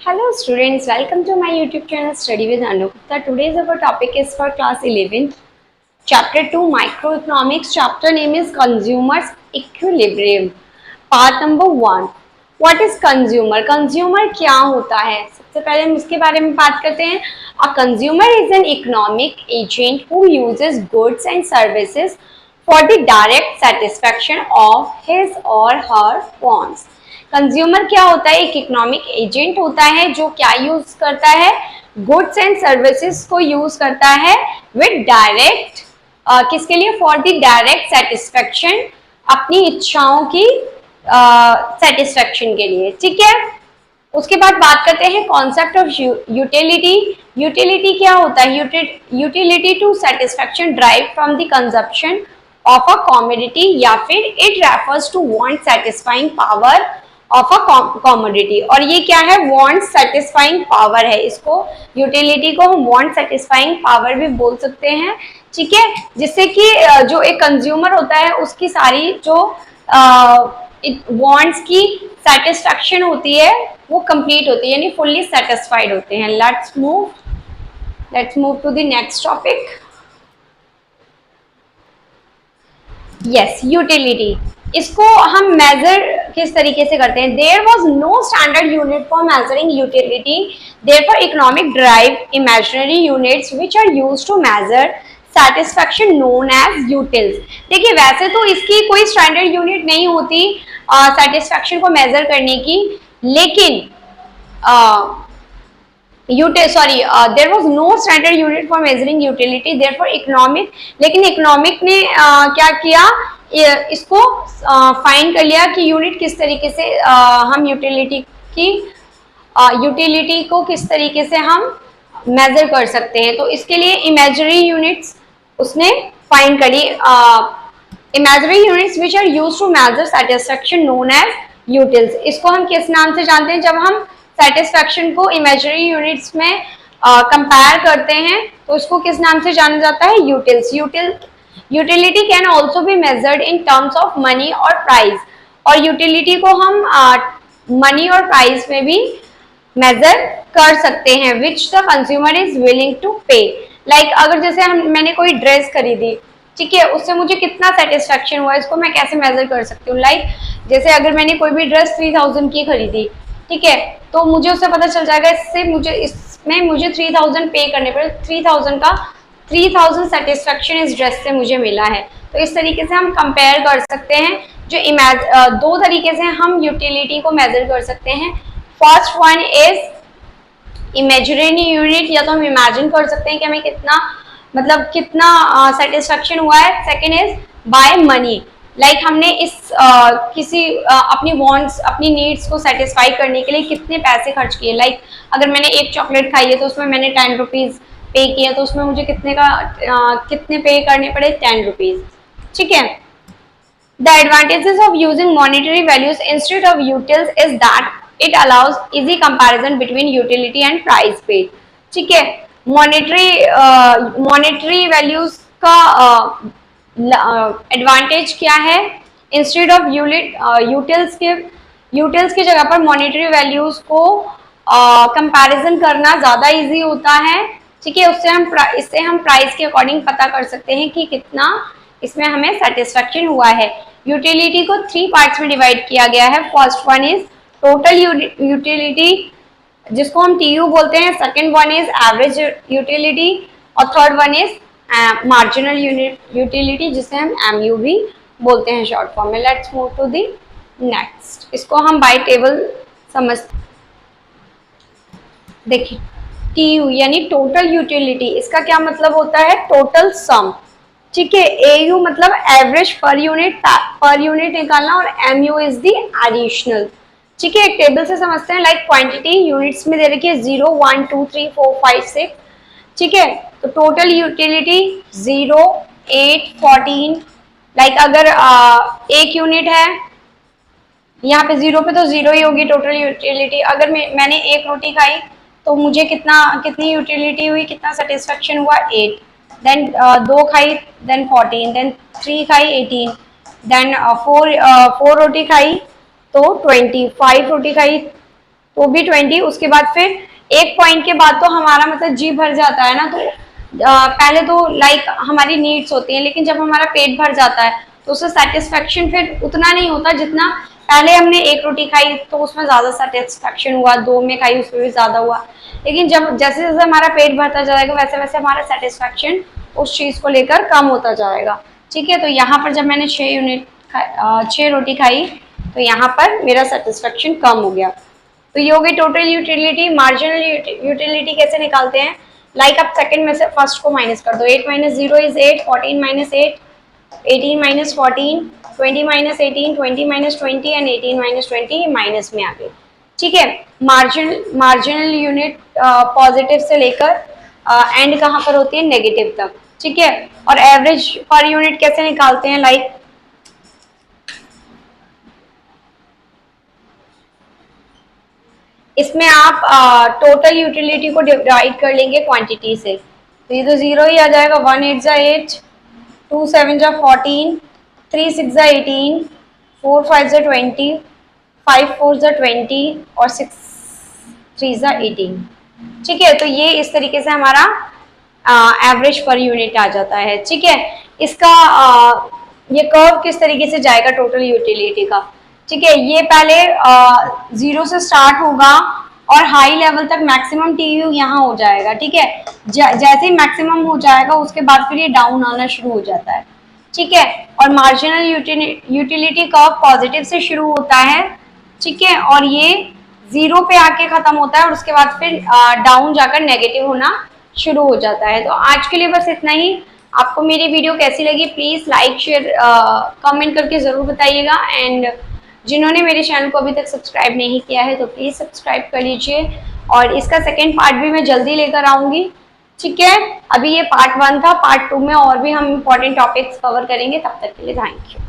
Hello students, welcome to my YouTube channel Study with Anu. Today's our topic is for class 11, chapter 2 microeconomics. Chapter name is consumers equilibrium. Part number 1. What is consumer? Consumer क्या होता है? सबसे पहले हम इसके बारे में बात करते हैं. A consumer is an economic agent who uses goods and services for the direct satisfaction of his or her wants. Consumer क्या होता है? एक इकोनॉमिक एजेंट होता है जो क्या यूज करता है? गुड्स एंड सर्विसेज को यूज करता है विद डायरेक्ट किसके लिए? फॉर द डायरेक्ट सेटिस्फेक्शन, अपनी इच्छाओं की सेटिस्फेक्शन के लिए. ठीक है. उसके बाद बात करते हैं कॉन्सेप्ट ऑफ यूटिलिटी. यूटिलिटी क्या होता है? Utility to satisfaction derive from the consumption of a commodity, या फिर it refers to want satisfying power of a commodity. और ये क्या है? वांट सेटिस्फाइंग पावर है. इसको यूटिलिटी को हम वांट सेटिस्फाइंग पावर भी बोल सकते हैं. ठीक है. जिससे कि जो एक कंज्यूमर होता है उसकी सारी जो वांट्स की सेटिस्फेक्शन होती है वो कंप्लीट होती है, यानी फुल्ली सेटिस्फाइड होते हैं. Let's move to the next topic. Yes, utility. इसको हम मेजर किस तरीके से करते हैं? There was no standard unit for measuring utility, therefore economic derive imaginary units which are used to measure satisfaction known as utils. देखिए, वैसे तो इसकी कोई स्टैंडर्ड यूनिट नहीं होती सेटिस्फेक्शन को मेजर करने की, लेकिन there was no standard unit for measuring utility, therefore economic. लेकिन इकोनॉमिक ने क्या किया? इसको फाइंड कर लिया कि यूनिट किस तरीके से हम यूटिलिटी को किस तरीके से हम मेजर कर सकते हैं. तो इसके लिए इमेजिनरी यूनिट्स उसने फाइंड करी. Imaginary units which are used to measure satisfaction known as utils. इसको हम किस नाम से जानते हैं? जब हम सेटिस्फेक्शन को इमेजिनरी यूनिट्स में कंपेयर करते हैं तो इसको किस नाम से जाना जाता है? Utils. Utility can also be measured in terms of money और प्राइस. और यूटिलिटी को हम मनी और प्राइस में भी मेजर कर सकते हैं, which the consumer is willing to pay. Like अगर जैसे मैंने कोई ड्रेस खरीदी, ठीक है, उससे मुझे कितना सेटिस्फेक्शन हुआ, इसको मैं कैसे मेजर कर सकती हूँ? लाइक जैसे अगर मैंने कोई भी ड्रेस 3000 की खरीदी, ठीक है, तो मुझे उससे पता चल जाएगा इसमें मुझे 3000 पे करने पड़े. 3000 सेटिस्फेक्शन इस ड्रेस से मुझे मिला है. तो इस तरीके से हम कंपेयर कर सकते हैं. दो तरीके से हम यूटिलिटी को मेजर कर सकते हैं. First one is imaginary unit, या तो हम इमेजिन कर सकते हैं कि हमें कितना सेटिस्फेक्शन हुआ है. Second is by money. Like हमने अपनी वांट्स, अपनी नीड्स को सेटिस्फाई करने के लिए कितने पैसे खर्च किए. लाइक अगर मैंने एक चॉकलेट खाई है तो उसमें मैंने 10 रुपीज पे किया, तो उसमें मुझे कितने पे करने पड़े? 10 रुपीज. ठीक है. The advantages of using monetary values instead of utils is that it allows easy comparison between utility and price paid. ठीक है. मॉनेटरी वैल्यूज का एडवांटेज क्या है? इंस्टेड ऑफ यूटिल्स की जगह पर मॉनेटरी वैल्यूज को कंपैरिजन करना ज़्यादा इजी होता है. ठीक है. इससे हम प्राइस के अकॉर्डिंग पता कर सकते हैं कि कितना इसमें हमें सेटिस्फेक्शन हुआ है. यूटिलिटी को 3 पार्ट्स में डिवाइड किया गया है. First one is total utility, जिसको हम TU बोलते हैं. Second one is average utility, और third one is marginal utility, जिसे हम MU भी बोलते हैं शॉर्ट फॉर्म में. Let's move to the next. इसको हम बाय टेबल समझते. देखिए, TU यानी टोटल यूटिलिटी, इसका क्या मतलब होता है? Total sum. ठीक है. AU मतलब एवरेज पर यूनिट निकालना, और MU इज द एडिशनल. ठीक है. एक टेबल से समझते हैं. लाइक क्वांटिटी यूनिट्स में दे रखी है 0, 1, 2, 3, 4, 5, 6. ठीक है. तो टोटल यूटिलिटी 0, 8, 14. लाइक अगर एक यूनिट है, यहाँ पे 0 पे तो 0 ही होगी टोटल यूटिलिटी. अगर मैंने एक रोटी खाई तो मुझे कितनी यूटिलिटी हुई, कितना सेटिस्फेक्शन हुआ? 8. देन 2 खाई, देन 14, देन 3 खाई 18, देन 4 रोटी खाई तो 20, 5 रोटी खाई तो भी 20, उसके बाद फिर एक पॉइंट के बाद तो हमारा मतलब जी भर जाता है ना, तो पहले तो लाइक हमारी नीड्स होती हैं, लेकिन जब हमारा पेट भर जाता है तो उससे सेटिस्फेक्शन फिर उतना नहीं होता जितना पहले हमने एक रोटी खाई तो उसमें ज्यादा सेटिस्फेक्शन हुआ, दो में खाई उसमें भी ज्यादा हुआ, लेकिन जब जैसे जैसे हमारा पेट भरता जाएगा वैसे वैसे हमारा सेटिस्फेक्शन उस चीज को लेकर कम होता जाएगा। ठीक है, तो यहाँ पर जब मैंने 6 रोटी खाई तो यहाँ पर मेरा सेटिस्फेक्शन कम हो गया। तो ये हो गई टोटल यूटिलिटी। मार्जिनल यूटिलिटी कैसे निकालते हैं, लाइक आप सेकंड में से फर्स्ट को माइनस कर दो, 8 minus 0 is 8, 14 minus 8, 18 minus 14, 20 minus 18, 20 minus 20 and 18 minus 20 minus में आ गई। ठीक है, मार्जिनल यूनिट पॉजिटिव से लेकर एंड कहाँ पर होती है, नेगेटिव तक। ठीक है, और एवरेज पर यूनिट कैसे निकालते हैं, लाइक इसमें आप टोटल यूटिलिटी को डिवाइड कर लेंगे क्वांटिटी से, तो ये तो 0 ही आ जाएगा। 1 8 जा 8, 2 7 जा 14, 3 6 जा 18, 4 5 जा 20, 5 4 जा 20 और 6 3 जा 18। ठीक है, तो ये इस तरीके से हमारा एवरेज पर यूनिट आ जाता है। ठीक है, इसका ये कर्व किस तरीके से जाएगा टोटल यूटिलिटी का। ठीक है, ये पहले 0 से स्टार्ट होगा और हाई लेवल तक मैक्सिमम टीयू यहाँ हो जाएगा। ठीक है, जैसे ही मैक्सिमम हो जाएगा उसके बाद फिर ये डाउन आना शुरू हो जाता है। ठीक है, और मार्जिनल यूटिलिटी कर्व पॉजिटिव से शुरू होता है। ठीक है, और ये 0 पे आके खत्म होता है और उसके बाद फिर डाउन जाकर नेगेटिव होना शुरू हो जाता है। तो आज के लिए बस इतना ही। आपको मेरी वीडियो कैसी लगी प्लीज लाइक शेयर कमेंट करके जरूर बताइएगा, एंड जिन्होंने मेरे चैनल को अभी तक सब्सक्राइब नहीं किया है तो प्लीज सब्सक्राइब कर लीजिए, और इसका सेकेंड पार्ट भी मैं जल्दी लेकर आऊंगी। ठीक है, अभी ये पार्ट 1 था, पार्ट 2 में और भी हम इम्पोर्टेंट टॉपिक्स कवर करेंगे। तब तक के लिए थैंक यू।